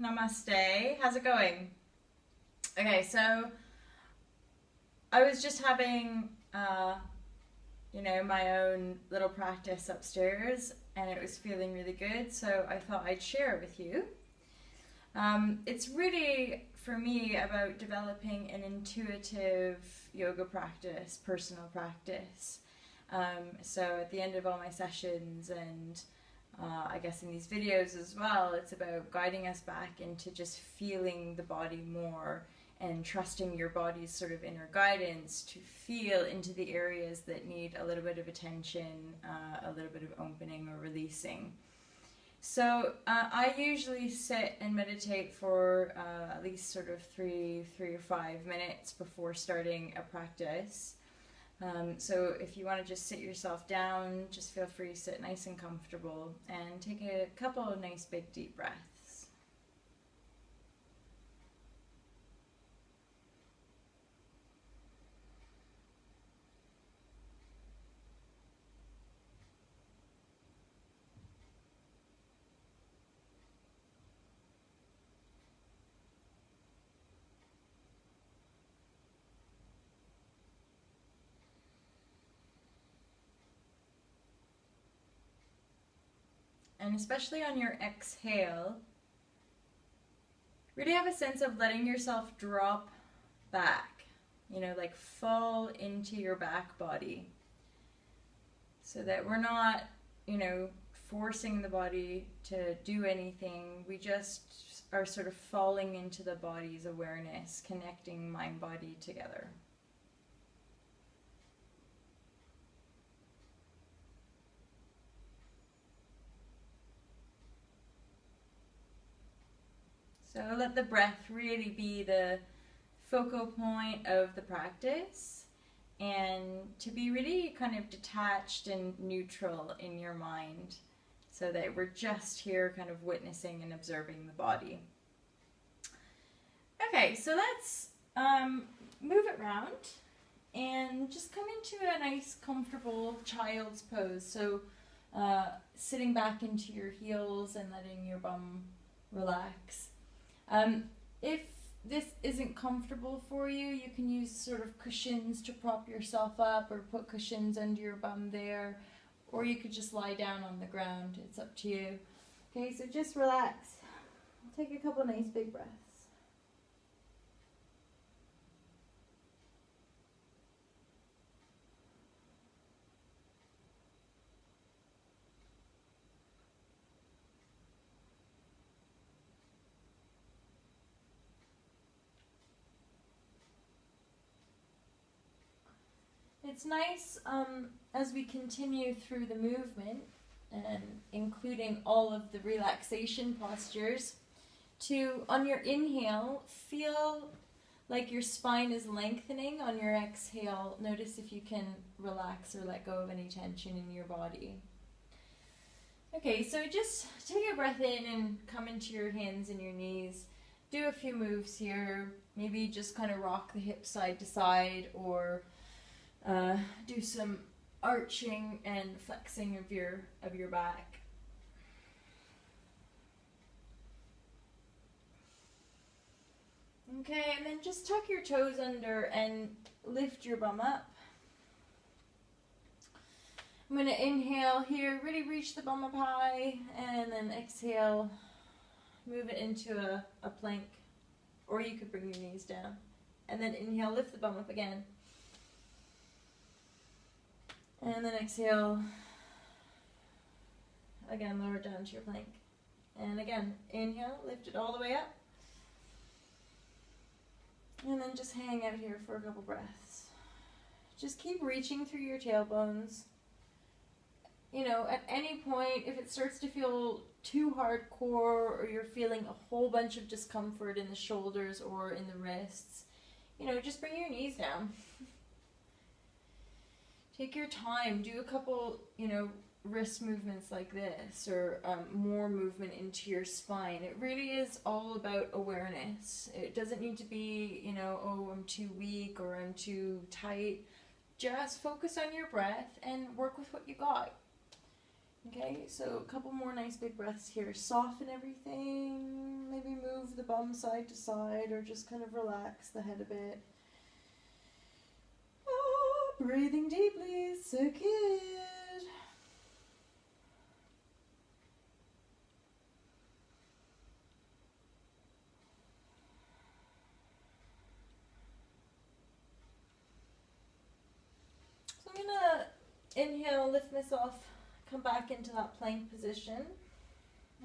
Namaste. How's it going? Okay, so I was just having, my own little practice upstairs, and it was feeling really good, so I thought I'd share it with you. It's really, for me, about developing an intuitive yoga practice, personal practice. So at the end of all my sessions and I guess in these videos as well, it's about guiding us back into just feeling the body more and trusting your body's sort of inner guidance to feel into the areas that need a little bit of attention, a little bit of opening or releasing. So I usually sit and meditate for at least sort of three or 5 minutes before starting a practice. So if you want to just sit yourself down, just feel free to sit nice and comfortable and take a couple of nice big deep breaths. And especially on your exhale, really have a sense of letting yourself drop back, like fall into your back body, so that we're not, forcing the body to do anything. We just are sort of falling into the body's awareness, connecting mind body together. So let the breath really be the focal point of the practice, and to be really kind of detached and neutral in your mind, so that we're just here kind of witnessing and observing the body. Okay, so let's move it around and just come into a nice comfortable child's pose. So sitting back into your heels and letting your bum relax. If this isn't comfortable for you, you can use sort of cushions to prop yourself up, or put cushions under your bum there, or you could just lie down on the ground. It's up to you. Okay, so just relax. Take a couple nice big breaths. It's nice as we continue through the movement, and including all of the relaxation postures, to, on your inhale, feel like your spine is lengthening. On your exhale, notice if you can relax or let go of any tension in your body. Okay, so just take a breath in and come into your hands and your knees. Do a few moves here. Maybe just kind of rock the hips side to side, or do some arching and flexing of your back. Okay, and then just tuck your toes under and lift your bum up. I'm going to inhale here, really reach the bum up high, and then exhale, move it into a plank, or you could bring your knees down. And then inhale, lift the bum up again. And then exhale, again, lower it down to your plank. And again, inhale, lift it all the way up. And then just hang out here for a couple breaths. Just keep reaching through your tailbones. At any point, if it starts to feel too hardcore, or you're feeling a whole bunch of discomfort in the shoulders or in the wrists, just bring your knees down. Take your time, do a couple, wrist movements like this, or more movement into your spine. It really is all about awareness. It doesn't need to be, oh, I'm too weak or I'm too tight. Just focus on your breath and work with what you got. Okay, so a couple more nice big breaths here. Soften everything. Maybe move the bum side to side or just kind of relax the head a bit. Oh, breathing deeply, so good. So I'm gonna inhale, lift myself, come back into that plank position.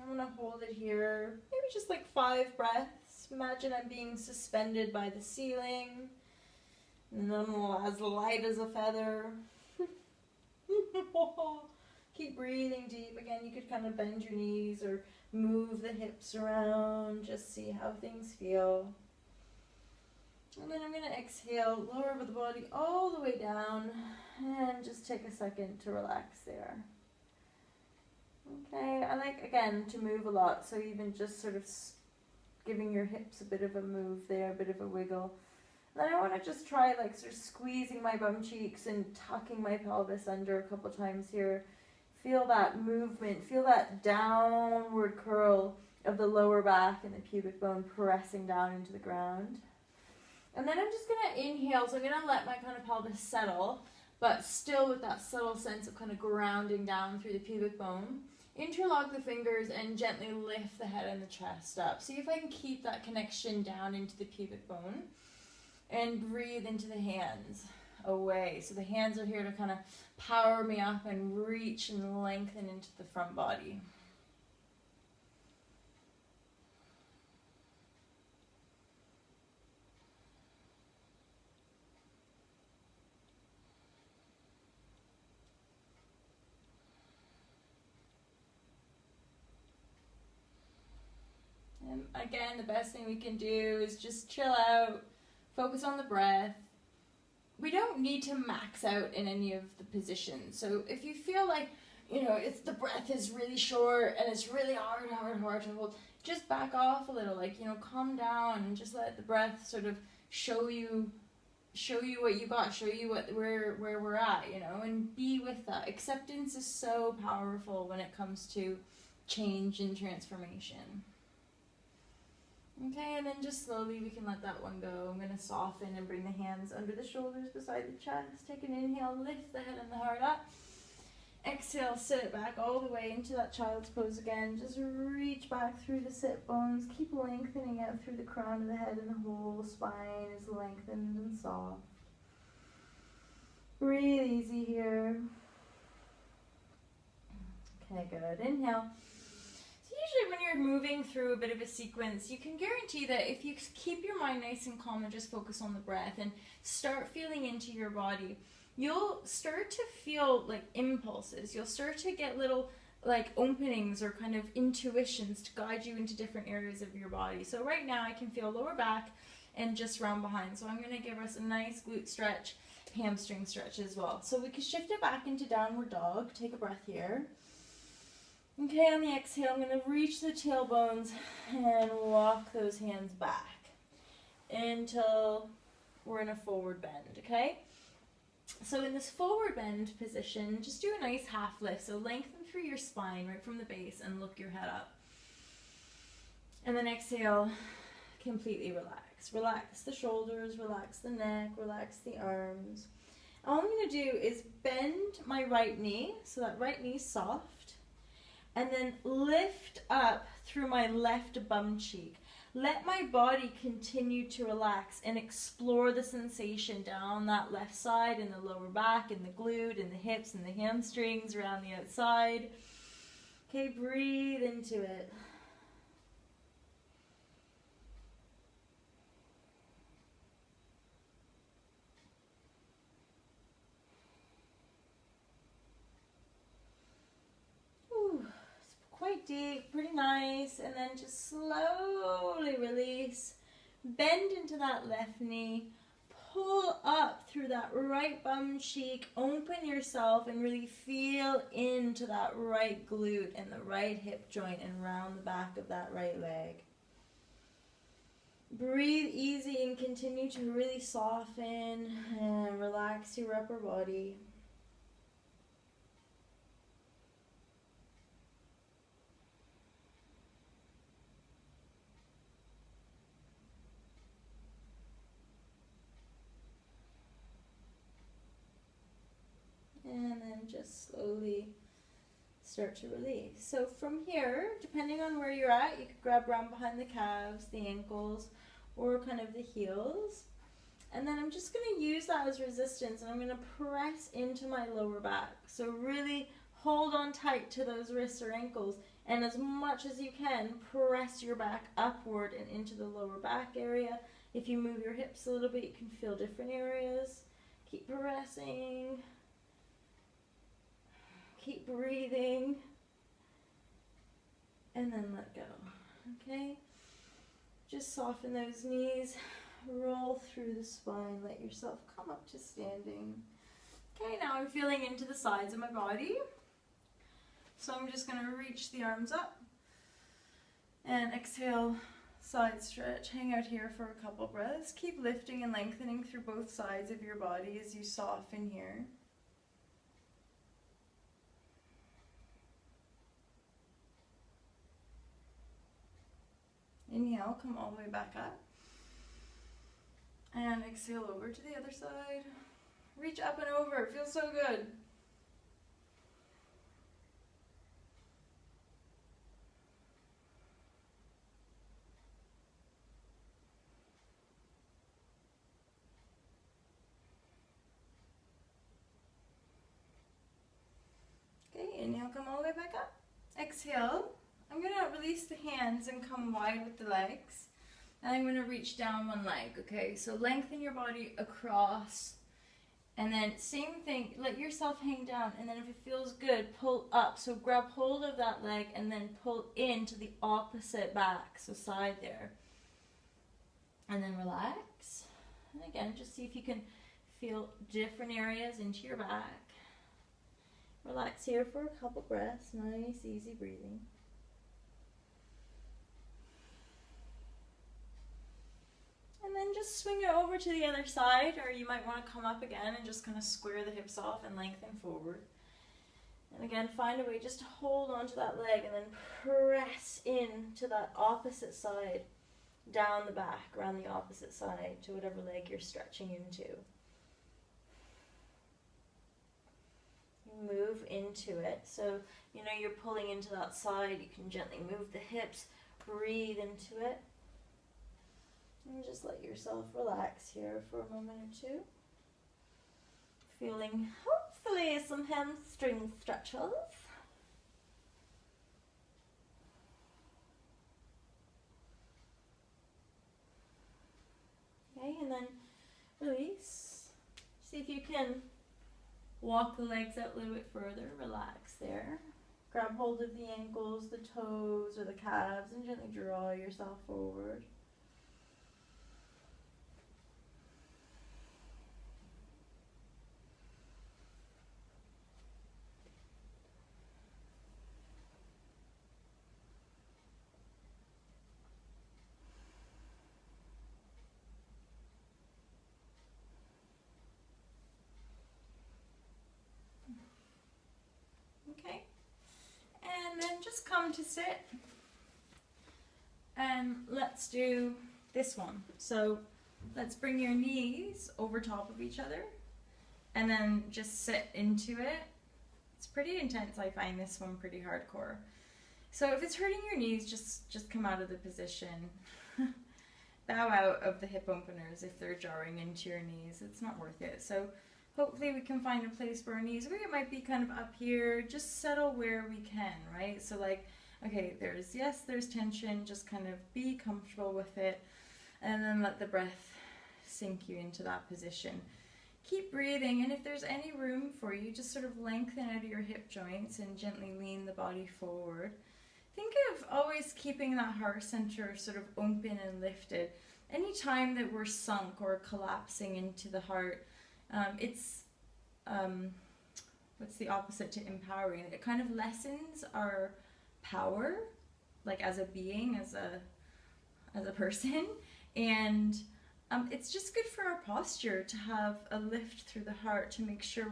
I'm gonna hold it here, maybe just like 5 breaths. Imagine I'm being suspended by the ceiling, and I'm as light as a feather. Keep breathing deep. Again, you could kind of bend your knees or move the hips around, just see how things feel. And then I'm going to exhale, lower the body all the way down, and just take a second to relax there. Okay, I like, again, to move a lot, so even just sort of giving your hips a bit of a move there, a bit of a wiggle. And then I want to just try like sort of squeezing my bum cheeks and tucking my pelvis under a couple times here. Feel that movement, feel that downward curl of the lower back and the pubic bone pressing down into the ground. And then I'm just going to inhale, so I'm going to let my kind of pelvis settle, but still with that subtle sense of kind of grounding down through the pubic bone. Interlock the fingers and gently lift the head and the chest up. See if I can keep that connection down into the pubic bone. And breathe into the hands away. So the hands are here to kind of power me up and reach and lengthen into the front body. And again, the best thing we can do is just chill out, focus on the breath. We don't need to max out in any of the positions. So if you feel like, you know, if the breath is really short and it's really hard to hold, just back off a little, like, you know, calm down and just let the breath sort of show you what you got, show you where we're at, you know, and be with that. Acceptance is so powerful when it comes to change and transformation. Okay, and then just slowly we can let that one go. I'm going to soften and bring the hands under the shoulders beside the chest. Take an inhale, lift the head and the heart up. Exhale, sit it back all the way into that child's pose again. Just reach back through the sit bones. Keep lengthening out through the crown of the head, and the whole spine is lengthened and soft. Breathe easy here. Okay, good. Inhale. Usually when you're moving through a bit of a sequence, you can guarantee that if you keep your mind nice and calm and just focus on the breath and start feeling into your body, you'll start to feel like impulses. You'll start to get little like openings or kind of intuitions to guide you into different areas of your body. So right now I can feel lower back and just round behind. So I'm going to give us a nice glute stretch, hamstring stretch as well. So we can shift it back into downward dog. Take a breath here. Okay, on the exhale, I'm going to reach the tailbones and walk those hands back until we're in a forward bend, okay? So in this forward bend position, just do a nice half lift. So lengthen through your spine right from the base and look your head up. And then exhale, completely relax. Relax the shoulders, relax the neck, relax the arms. All I'm going to do is bend my right knee, so that right knee's soft. And then lift up through my left bum cheek. Let my body continue to relax and explore the sensation down that left side in the lower back, in the glute, in the hips, and the hamstrings around the outside. Okay, breathe into it. Quite deep, pretty nice, and then just slowly release. Bend into that left knee, pull up through that right bum cheek, open yourself and really feel into that right glute and the right hip joint and round the back of that right leg. Breathe easy and continue to really soften and relax your upper body. and then just slowly start to release. So from here, depending on where you're at, you could grab around behind the calves, the ankles, or kind of the heels. And then I'm just going to use that as resistance, and I'm going to press into my lower back. So really hold on tight to those wrists or ankles, and as much as you can, press your back upward and into the lower back area. If you move your hips a little bit, you can feel different areas. Keep pressing. Keep breathing. And then let go. Okay? Just soften those knees. Roll through the spine. Let yourself come up to standing. Okay, now I'm feeling into the sides of my body. So I'm just going to reach the arms up. And exhale, side stretch. Hang out here for a couple breaths. Keep lifting and lengthening through both sides of your body as you soften here. Inhale, come all the way back up. And exhale over to the other side. Reach up and over, it feels so good. Okay, inhale, come all the way back up. Exhale, I'm going to release the hands and come wide with the legs. And I'm going to reach down one leg, okay? So lengthen your body across. And then same thing, let yourself hang down. And then if it feels good, pull up. So grab hold of that leg and then pull into the opposite back. So side there. And then relax. And again, just see if you can feel different areas into your back. Relax here for a couple breaths. Nice, easy breathing. And then just swing it over to the other side, or you might want to come up again and just kind of square the hips off and lengthen forward. And again, find a way just to hold onto that leg and then press in to that opposite side, down the back, around the opposite side to whatever leg you're stretching into. Move into it. So, you know, you're pulling into that side, you can gently move the hips, breathe into it. And just let yourself relax here for a moment or two. Feeling hopefully some hamstring stretches. Okay, and then release. See if you can walk the legs out a little bit further. Relax there. Grab hold of the ankles, the toes, or the calves, and gently draw yourself forward. Okay, and then just come to sit, and let's do this one. So let's bring your knees over top of each other, and then just sit into it. It's pretty intense. I find this one pretty hardcore. So if it's hurting your knees, just come out of the position. Bow out of the hip openers if they're jarring into your knees. It's not worth it. So hopefully we can find a place for our knees where it might be kind of up here. Just settle where we can, right? So like, okay, there's tension. Just kind of be comfortable with it. And then let the breath sink you into that position. Keep breathing. And if there's any room for you, just sort of lengthen out of your hip joints and gently lean the body forward. Think of always keeping that heart center sort of open and lifted. Anytime that we're sunk or collapsing into the heart, it's what's the opposite to empowering? It kind of lessens our power, like as a being, as a person, and it's just good for our posture to have a lift through the heart to make sure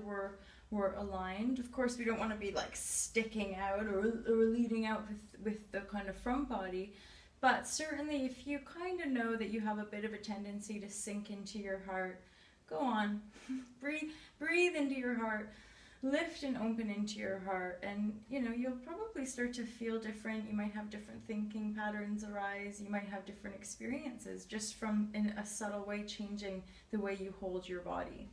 we're aligned. Of course, we don't want to be like sticking out or leading out with the kind of front body, but certainly if you kind of know that you have a bit of a tendency to sink into your heart, go on, breathe into your heart, lift and open into your heart, and you know, you'll probably start to feel different. You might have different thinking patterns arise. You might have different experiences just from, in a subtle way, changing the way you hold your body.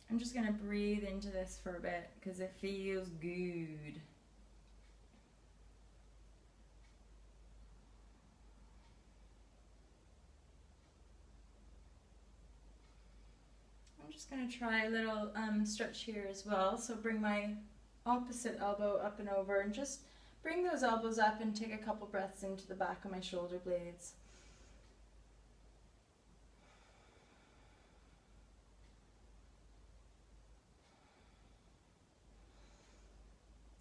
I'm just going to breathe into this for a bit because it feels good. I'm just going to try a little stretch here as well. So bring my opposite elbow up and over, and just bring those elbows up and take a couple breaths into the back of my shoulder blades.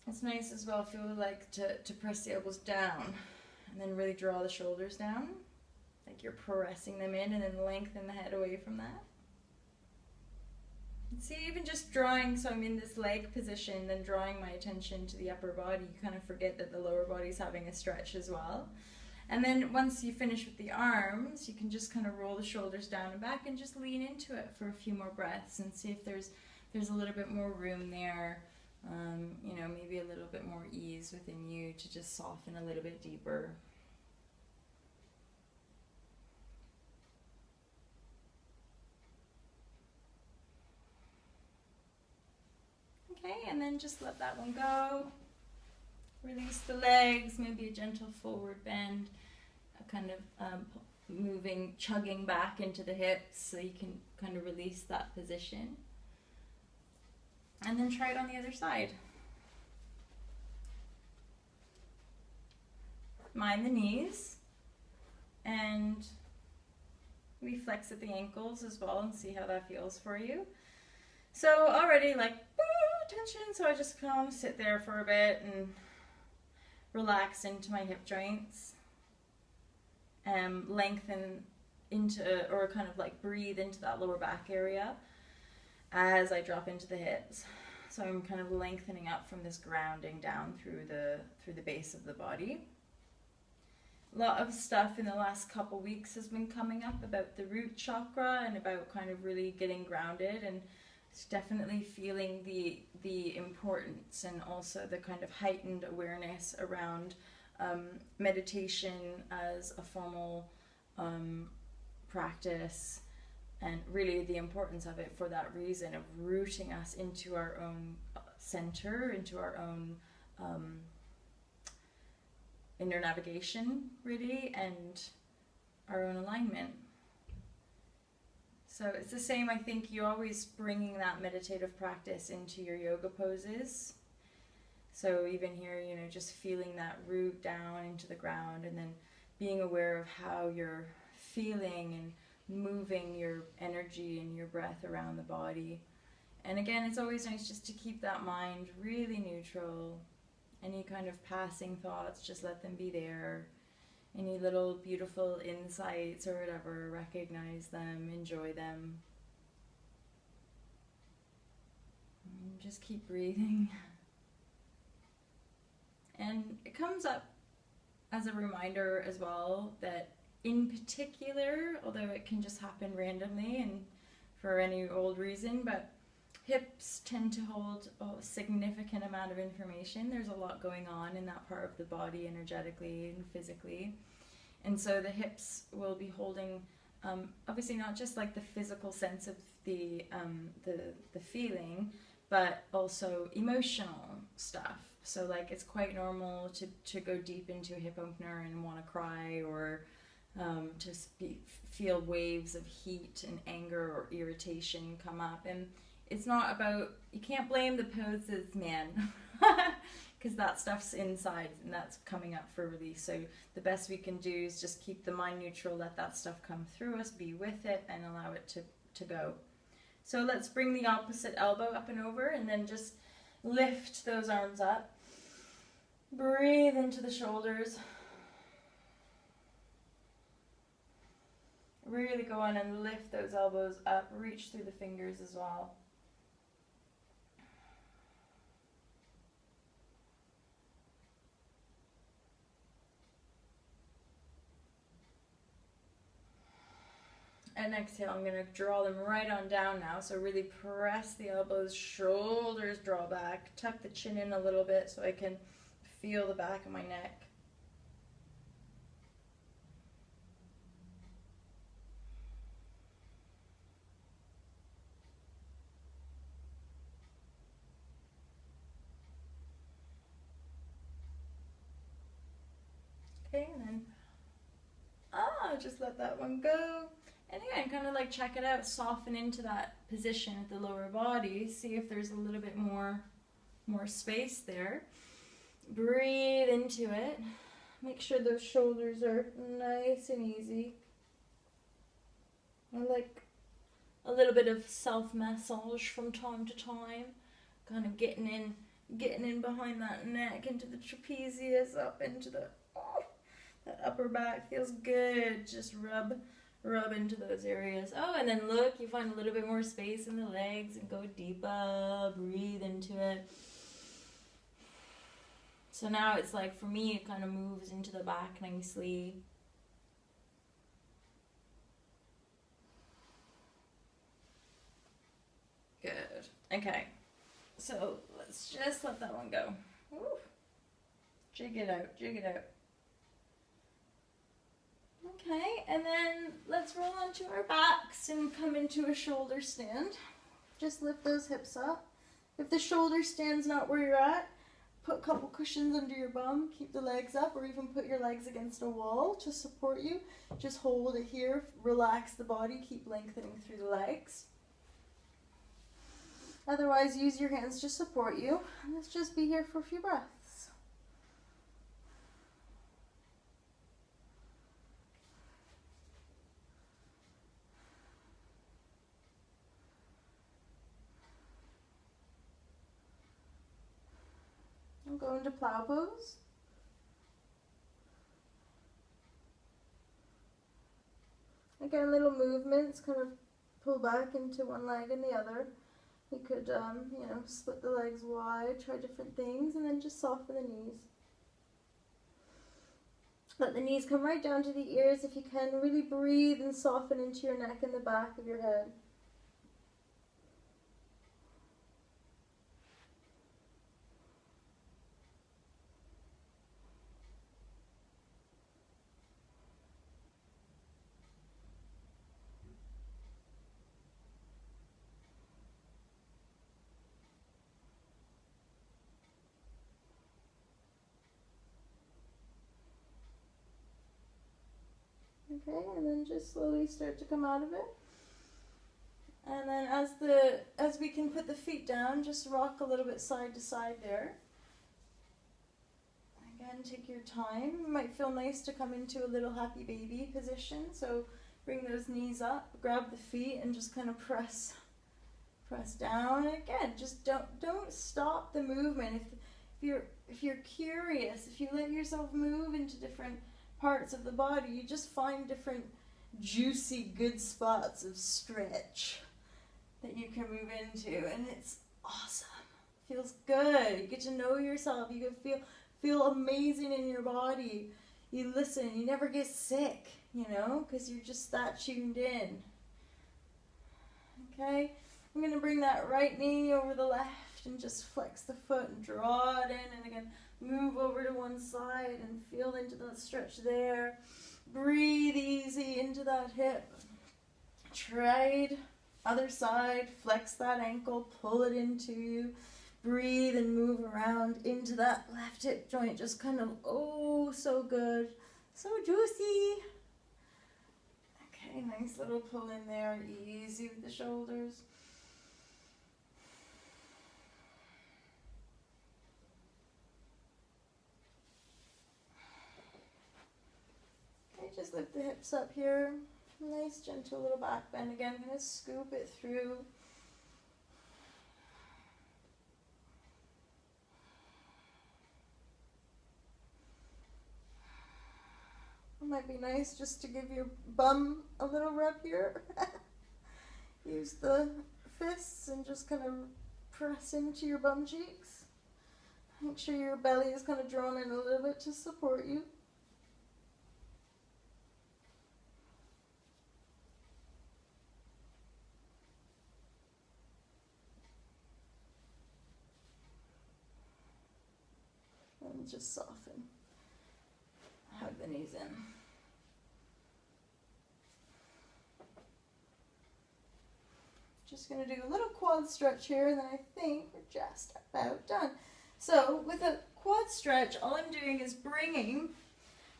It's nice as well, if you would like, to press the elbows down and then really draw the shoulders down, like you're pressing them in, and then lengthen the head away from that. See, even just drawing, so I'm in this leg position, then drawing my attention to the upper body, you kind of forget that the lower body's having a stretch as well. And then once you finish with the arms, you can just kind of roll the shoulders down and back and just lean into it for a few more breaths and see if there's a little bit more room there. You know, maybe a little bit more ease within you to just soften a little bit deeper. Okay, and then just let that one go. Release the legs, maybe a gentle forward bend, a kind of moving, chugging back into the hips so you can kind of release that position. And then try it on the other side. Mind the knees, and we flex at the ankles as well and see how that feels for you. So already like tension, so I just kind of sit there for a bit and relax into my hip joints, lengthen into, or kind of like breathe into that lower back area as I drop into the hips. So I'm kind of lengthening up from this grounding down through the base of the body. A lot of stuff in the last couple weeks has been coming up about the root chakra and about kind of really getting grounded, and it's definitely feeling the importance and also the kind of heightened awareness around meditation as a formal practice, and really the importance of it for that reason of rooting us into our own center, into our own inner navigation, really, and our own alignment. So it's the same, I think, you always bringing that meditative practice into your yoga poses. So even here, you know, just feeling that root down into the ground, and then being aware of how you're feeling and moving your energy and your breath around the body. And again, it's always nice just to keep that mind really neutral. Any kind of passing thoughts, just let them be there. Any little beautiful insights or whatever, recognize them, enjoy them. And just keep breathing. And it comes up as a reminder as well that in particular, although it can just happen randomly and for any old reason, but hips tend to hold a significant amount of information. There's a lot going on in that part of the body energetically and physically. And so the hips will be holding, obviously not just like the physical sense of the feeling, but also emotional stuff. So like it's quite normal to go deep into a hip opener and want to cry, or feel waves of heat and anger or irritation come up. And it's not about, you can't blame the poses, man, because that stuff's inside and that's coming up for release. So the best we can do is just keep the mind neutral, let that stuff come through us, be with it, and allow it to go. So let's bring the opposite elbow up and over, and then just lift those arms up. Breathe into the shoulders. Really go on and lift those elbows up, reach through the fingers as well. And exhale, I'm going to draw them right on down now. So really press the elbows, shoulders draw back, tuck the chin in a little bit so I can feel the back of my neck. Okay, and then just let that one go. And again, kind of like check it out, soften into that position at the lower body, see if there's a little bit more space there. Breathe into it. Make sure those shoulders are nice and easy. I like a little bit of self-massage from time to time, kind of getting in behind that neck, into the trapezius, up into the that upper back. Feels good. Just rub into those areas. Oh, and then look, you find a little bit more space in the legs and go deeper. Breathe into it. So now it's like, for me, it kind of moves into the back nicely. Good. Okay. So let's just let that one go. Woo. Jig it out, jig it out. Okay, and then let's roll onto our backs and come into a shoulder stand. Just lift those hips up. If the shoulder stand's not where you're at, put a couple cushions under your bum, keep the legs up, or even put your legs against a wall to support you. Just hold it here, relax the body, keep lengthening through the legs. Otherwise, use your hands to support you. Let's just be here for a few breaths. Go into plow pose. Again, little movements, kind of pull back into one leg and the other. You could, split the legs wide, try different things, and then just soften the knees. Let the knees come right down to the ears if you can. Really breathe and soften into your neck and the back of your head. Okay, and then just slowly start to come out of it. And then as we can put the feet down, just rock a little bit side to side there. Again, take your time. It might feel nice to come into a little happy baby position. So bring those knees up, grab the feet, and just kind of press down. And again, just don't stop the movement. If you're curious, if you let yourself move into different parts of the body, you just find different juicy good spots of stretch that you can move into, and it's awesome. Feels good. You get to know yourself. You can feel amazing in your body. You listen. You never get sick, because you're just that tuned in. Okay, I'm going to bring that right knee over the left and just flex the foot and draw it in, and again move over to one side and feel into that stretch there. Breathe easy into that hip. Trade. Other side. Flex that ankle. Pull it into you. Breathe and move around into that left hip joint. Just kind of, oh, so good. So juicy. Okay, nice little pull in there. Easy with the shoulders. Just lift the hips up here. Nice gentle little back bend again. Kind of scoop it through. It might be nice just to give your bum a little rub here. Use the fists and just kind of press into your bum cheeks. Make sure your belly is kind of drawn in a little bit to support you. and just soften. Hug the knees in. Just going to do a little quad stretch here, and then I think we're just about done. So with a quad stretch, all I'm doing is bringing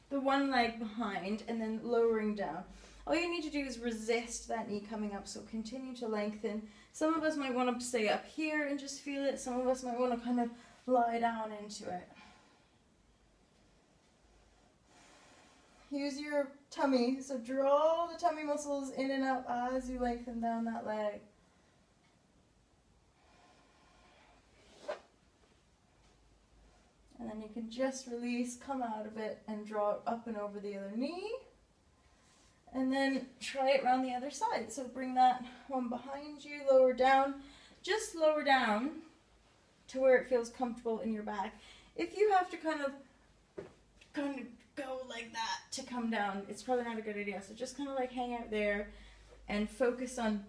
the one leg behind and then lowering down. All you need to do is resist that knee coming up, so continue to lengthen. Some of us might want to stay up here and just feel it. Some of us might want to kind of lie down into it. Use your tummy, so draw the tummy muscles in and out as you lengthen down that leg. And then you can just release, come out of it, and draw it up and over the other knee. And then try it around the other side. So bring that one behind you, lower down. Just lower down to where it feels comfortable in your back. If you have to kind of go like that to come down, it's probably not a good idea. So just kind of like hang out there and focus on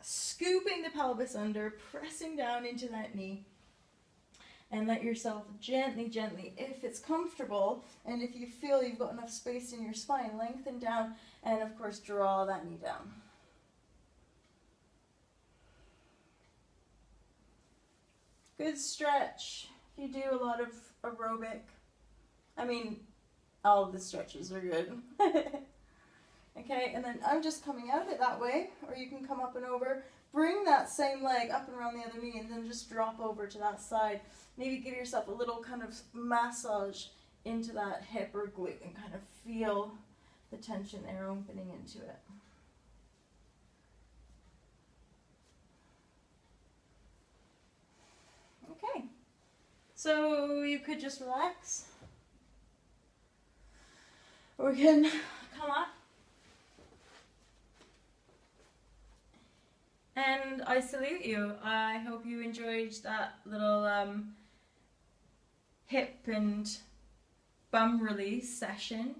scooping the pelvis under, pressing down into that knee. And let yourself gently, if it's comfortable, and if you feel you've got enough space in your spine, lengthen down, and of course draw that knee down. Good stretch. If you do a lot of aerobic, I mean, all of the stretches are good. Okay, and then I'm just coming out of it that way, or you can come up and over. Bring that same leg up and around the other knee, and then just drop over to that side. Maybe give yourself a little kind of massage into that hip or glute and kind of feel the tension there opening into it. Okay, so you could just relax, or we can come up. And I salute you. I hope you enjoyed that little hip and bum release session.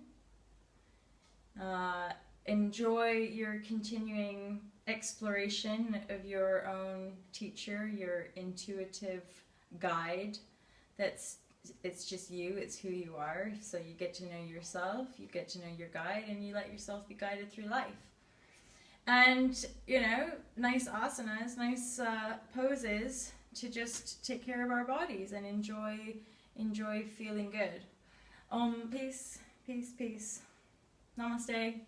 Enjoy your continuing exploration of your own teacher, your intuitive guide. It's just you, it's who you are. So you get to know yourself, you get to know your guide, and you let yourself be guided through life. And, you know, nice asanas, nice poses to just take care of our bodies and enjoy feeling good. Peace, peace, peace. Namaste.